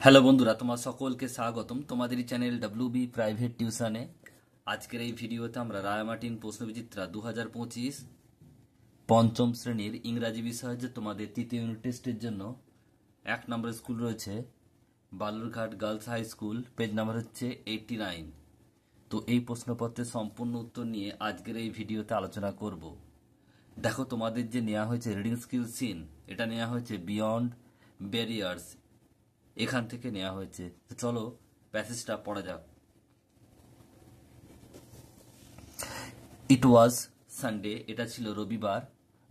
Hello বন্ধুরা, তোমার সকলকে স্বাগতম তোমাদের চ্যানেল ডব্লিউবি প্রাইভেট টিউশনে। আজকের এই ভিডিওতে আমরা রায়মার্টিন প্রশ্নবিচিত্রা 2025 পঞ্চম শ্রেণীর ইংরাজি বিষয়ে যে তোমাদের তৃতীয় ইউনিট টেস্টের জন্য 1 নম্বর স্কুল রয়েছে Balurghat Girls High School, page number হচ্ছে 89। তো এই প্রশ্নপত্রের সম্পূর্ণ উত্তর নিয়ে আজকের এই ভিডিওতে আলোচনা করব। দেখো, তোমাদের যে নেওয়া হয়েছে রিডিং স্কিল সিন, এটা নেওয়া হয়েছে বিয়ন্ড ব্যারিয়ার্স, এখান থেকে নেওয়া হয়েছে। তো চলো প্যাসেজটা পড়া যাক। ইট ওয়াজ সানডে, এটা ছিল রবিবার।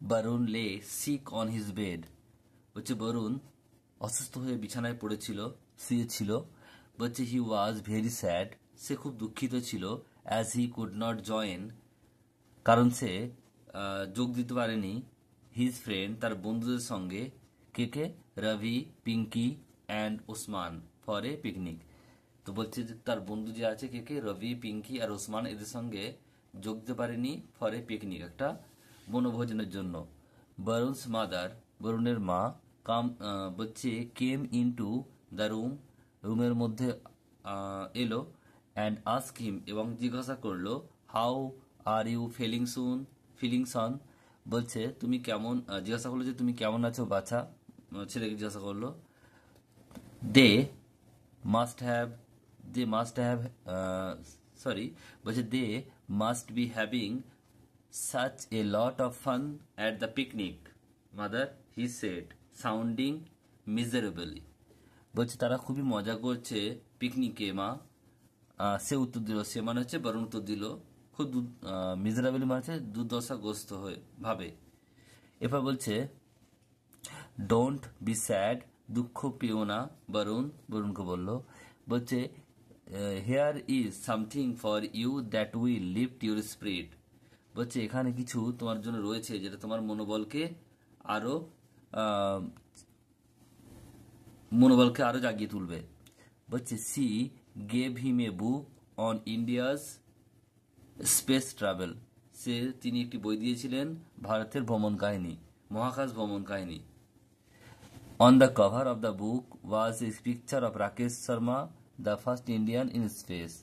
বরুণ লে সিক অন হিজ বেড, বলছে বরুণ অসুস্থ হয়ে বিছানায় পড়েছিল, শুয়েছিল। বলছে হি ওয়াজ ভেরি স্যাড, সে খুব দুঃখিত ছিল। As he could not join, কারণ সে যোগ দিতে পারেনি। হিজ ফ্রেন্ড, তার বন্ধুদের সঙ্গে। কে কে? Ravi, Pinky and Osman for a picnic. তো বলছে যে তার বন্ধু যে আছে কে কে, রবি, পিঙ্কি আর ওসমান, এদের সঙ্গে যোগ দিতে পারেনি ফর এ পিকনিক, একটা বনভোজনের জন্য। বরুণস মাদার, বরুণের মা, কাম বলছে came in to the room, রুমের মধ্যে এলো। অ্যান্ড আস্ক হিম, এবং জিজ্ঞাসা করলো, হাউ আর ইউ ফিলিং সন, বলছে তুমি কেমন, জিজ্ঞাসা করলো যে তুমি কেমন আছো বাছা, ছেলেকে জিজ্ঞাসা করলো। They must have they must have sorry বলছে they must be having such a lot of fun at the picnic mother, he said, sounding miserably. বলছে তারা খুবই মজা করছে পিকনিকে মা। সে উত্তর দিল, সে মানে হচ্ছে বরুণ উত্তর দিল, খুব মিজারেবলি মানে হচ্ছে দুর্দশাগ্রস্ত হয়ে ভাবে। এরপর বলছে ডোন্ট বি স্যাড, দুঃখ পেও না। বরুণকে বলল, বলছে here is something for you that will lift your spirit, বলছে এখানে কিছু তোমার জন্য রয়েছে যেটা তোমার আরো আহ, মনোবলকে আরো জাগিয়ে তুলবে। বলছে C gave him a book on India's space travel, তিনি একটি বই দিয়েছিলেন ভারতের ভ্রমণ কাহিনী, মহাকাশ ভ্রমণ কাহিনী। On the cover of the book was a picture of Rakesh Sharma, the first Indian in space.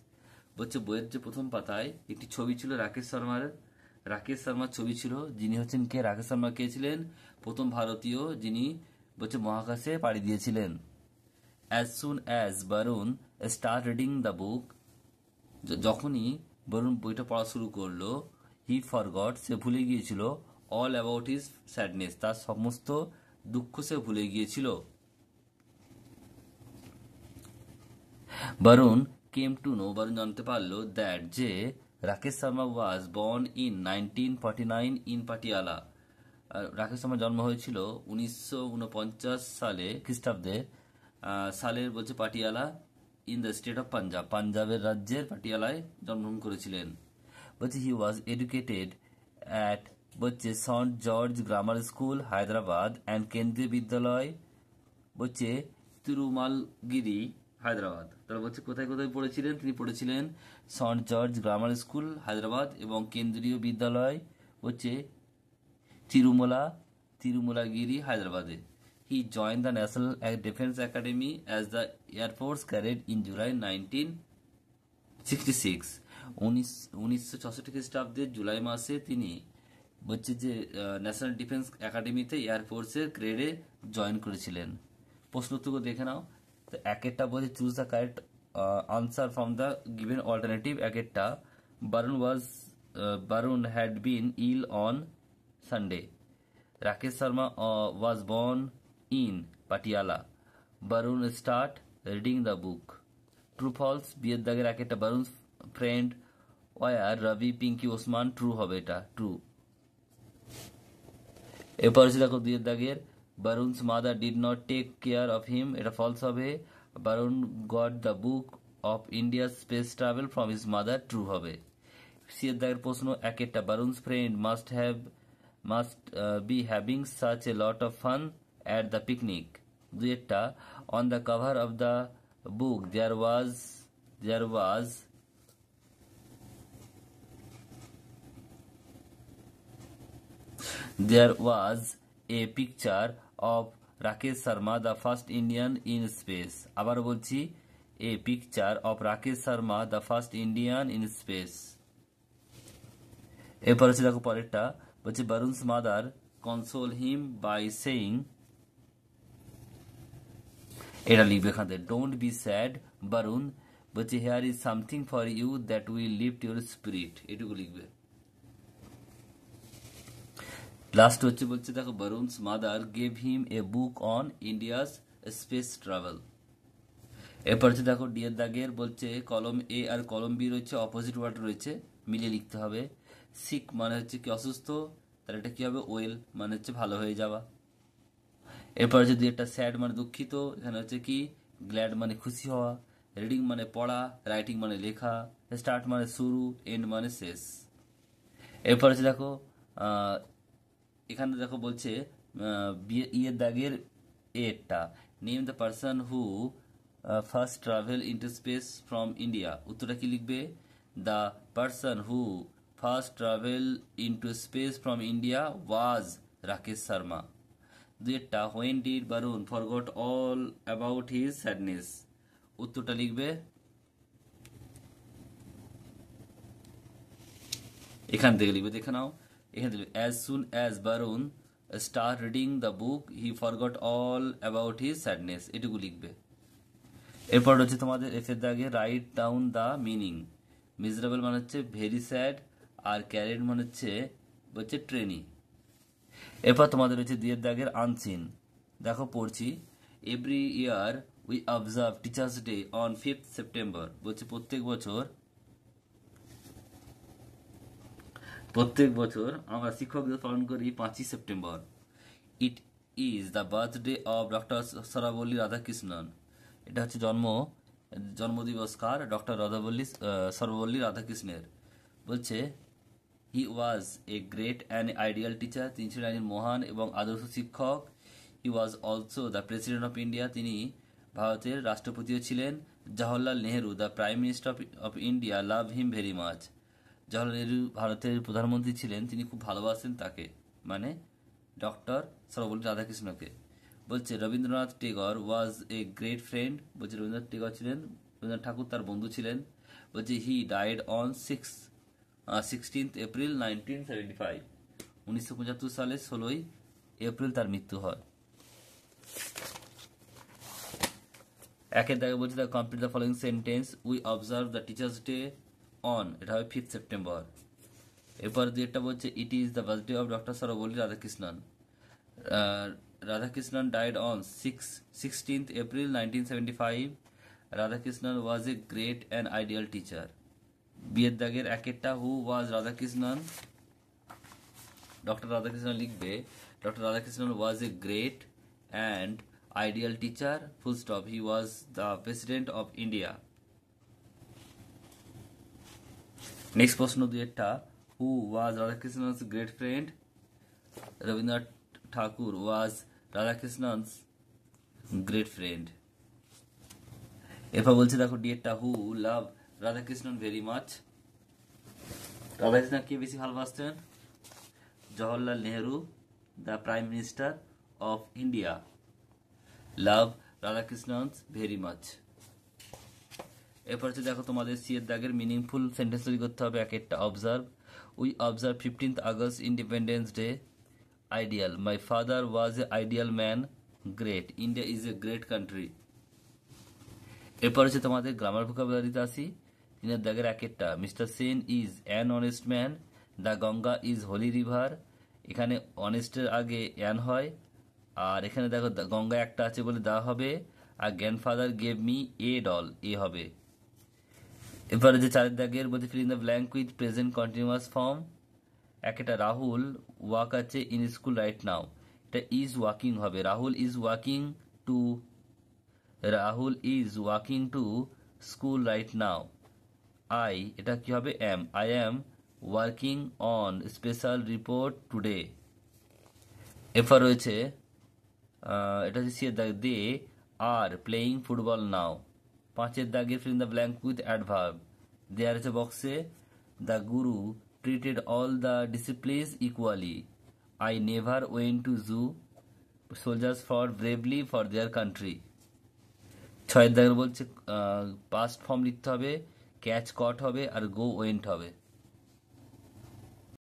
বলছে বইয়ের যে প্রথম পাতায় একটি ছবি ছিল রাকেশ শর্মার ছবি ছিল, যিনি হচ্ছেন কে? রাকেশ শর্মা কে ছিলেন? প্রথম ভারতীয় যিনি বলছে মহাকাশে পাড়ি দিয়েছিলেন। As soon as Barun start reading the book, যখনই বরুণ বইটা পড়া শুরু করলো, হি ফরগট, সে ভুলে গিয়েছিল, অল অ্যাবাউট হিজ স্যাডনেস, তার সমস্ত দুঃখ সে ভুলে গিয়েছিল। Varun came to know, Varun জানতে পারলো, দ্যাট যে Rakesh Sharma was born in 1949 in Patiala, Rakesh শর্মার জন্ম হয়েছিল 1949 সালে খ্রিস্টাব্দে, সালের বলছে Patiala, in the state of Punjab, পাঞ্জাবের রাজ্যের পাটিয়ালায় জন্মগ্রহণ করেছিলেন। বলছে হি ওয়াজ এডুকেটেড অ্যাট বলছে Saint George Grammar School Hyderabad and Kendriya Vidyalaya বলছে তিরুমালগিরি হায়দ্রাবাদ। তাহলে বলছে কোথায় কোথায় পড়েছিলেন? তিনি পড়েছিলেন Saint George Grammar School Hyderabad এবং কেন্দ্রীয় বিদ্যালয় হচ্ছে তিরুমলাগিরি হায়দ্রাবাদে। He join the National Defence Academy as the air force cadet in July 1966। 1966 খ্রিস্টাব্দের জুলাই মাসে তিনি বলছে যে ন্যাশনাল ডিফেন্স একাডেমিতে এয়ারফোর্সের গ্রেডে জয়েন করেছিলেন। প্রশ্ন উত্তর দেখে নাও। তো এক একটা বলছে choose the correct answer from the given alternative. এক একটা, Barun had been ill on Sunday. Rakesh Sharma was born in Patiala. Barun start reading the book. True false, বিয়ের দাগের এক একটা, Barun's friend were Ravi, Pinky, Osman, true হবে এটা, true। এরপর হচ্ছে দেখো দুইয়ের দাগের, Barun's mother did not take care of him, এটা false হবে। Barun got the book of India's space travel from his mother, true হবে। সিয়ের দাগের প্রশ্ন এক একটা, Barun's friend must be having such a lot of fun at the picnic। দুই একটা, on the cover of the book there was a picture of Rakesh Sharma the first Indian in space. আবার বলছি, a picture of Rakesh Sharma the first Indian in space. এরপর হচ্ছে দেখো পরেরটা, বলছে Varun's mother console him by saying, এটা লিখবে এখান থেকে, ডোন্ট বি স্যাড বরুণ, বলছে here is something for you that will lift your spirit, এটুকু লিখবে। লাস্ট হচ্ছে বলছে দেখো Varun's mother gave him a book on India's space travel. এরপর হচ্ছে দেখো ডি এর দাগের বলছে কলম এ আর কলম বি রয়েছে, অপোজিট ওয়ার্ড রয়েছে, মিলিয়ে লিখতে হবে। সিক মানে হচ্ছে কি অসুস্থ, তাহলে এটা কি হবে ওয়েল মানে হচ্ছে ভালো হয়ে যাওয়া। এরপর হচ্ছে দুই একটা স্যাড মানে দুঃখিত, এখানে হচ্ছে কি গ্ল্যাড মানে খুশি হওয়া, রিডিং মানে পড়া, রাইটিং মানে লেখা, স্টার্ট মানে শুরু, এন্ড মানে শেষ। এরপর হচ্ছে দেখো এখানে দেখো বলছে ইয়ের দাগের এরটা, name the person who first travel into space from India, উত্তরটা কি লিখবে, the person who first travel into space from India was Rakesh Sharma. দুইটা, when did Varun forgot all about his sadness, উত্তরটা লিখবে এখান থেকে লিখবে, দেখে নাও এখান থেকে, as soon as Varun start reading the book he forgot all about his sadness, এটুকু লিখবে। এরপর হচ্ছে তোমাদের এফের দাগে write down the meaning, miserable মানে হচ্ছে ভেরি স্যাড, আর ক্যারেড মানে হচ্ছে ট্রেনি। এরপর তোমাদের হচ্ছে দুইয়ের দাগের আনসিন, দেখো পড়ছি, every year we observe teachers day on 5th September, বলছে প্রত্যেক বছর আমরা শিক্ষক দিবস পালন করি 5ই সেপ্টেম্বর। It is the birthday of doctor Sarvepalli Radhakrishnan, এটা হচ্ছে জন্মদিবস কার, ডক্টর সর্বপল্লী রাধাকৃষ্ণের। বলছে he was a great and ideal teacher, তিনি ছিলেন একজন মহান এবং আদর্শ শিক্ষক। He was also the president of India, তিনি ভারতের রাষ্ট্রপতিও ছিলেন। Jawaharlal Nehru the prime minister of India love him very much, Jawaharlal Nehru ভারতের প্রধানমন্ত্রী ছিলেন, তিনি খুব ভালোবাসেন তাকে, মানে ডক্টর সর্বপল্লী রাধাকৃষ্ণকে। বলছে রবীন্দ্রনাথ টেগর ওয়াজ এ গ্রেট ফ্রেন্ড, বলছে রবীন্দ্রনাথ টেগর ছিলেন, রবীন্দ্রনাথ ঠাকুর তার বন্ধু ছিলেন। বলছে he died on 16th April 1975, 1975 সালে 16ই এপ্রিল তার মৃত্যু হয়। একের দাগে বলছে the complete the following sentence, we observe the teachers day on, এটা হবে 5th সেপ্টেম্বর। এরপর দুইটা বলছে ইট is the birthday of doctor Sarvepalli Radhakrishnan, Radhakrishnan died on 16th April 1975, Radhakrishnan was a great and ideal teacher. বিয়ের দাগের একেরটা, হু ওয়াজ রাধাকৃষ্ণন, ডক্টর রাধাকৃষ্ণন লিখবে, doctor Radhakrishnan was a great and ideal teacher, full stop, he was the president of India. Next প্রশ্ন দুইটা, হু ওয়াজ রাধাকৃষ্ণনস great friend, Rabindranath ঠাকুর ওয়াজ রাধাকৃষ্ণনস great friend. এরপর বলছে দেখো ডিএটা, হু লাভ Radhakrishnan very much, Radhakrishnan কে বেশি ভালোবাসতেন, Jawaharlal Nehru the prime minister of India love Radhakrishnan very much. এরপর হচ্ছে দেখো তোমাদের সি এর দাগের মিনিংফুল সেন্টেন্স তৈরি করতে হবে। এক একটা, observe, we observe 15th August independence day, ideal, my father was A ideal man, great, India is a great country. এরপর হচ্ছে তোমাদের গ্রামার ভোকাবুলারিতে আসি। তিনের দাগের এক একটা, Mr Sen is an honest man, the Ganga is holy river, এখানে অনেস্টের আগে অ্যান হয়, আর এখানে দেখো গঙ্গা একটা আছে বলে দা হবে, আর grandfather gave me a doll, a হবে। এরপরে যে চারের দাগের বলতে fill in the blank with present continuous form. একটা, রাহুল ওয়াক আছে ইন স্কুল রাইট নাও, এটা ইজ ওয়াকিং হবে, Rahul is walking to school right now. I, এটা কি হবে am, I am working on special report today. এরপর রয়েছে এটা হচ্ছে সি এর দাগ, দে আর প্লেয়িং ফুটবল নাও। পাঁচের দাগে fill in the blank with adverb, there আছে বক্সে, the guru treated all the disciplines equally, I never went to zoo, soldiers for bravely for their country. ছয়ের দাগের বলছে পাস্ট ফর্ম লিখতে হবে, ক্যাচ কট হবে আর গো ওয়েন্ট হবে।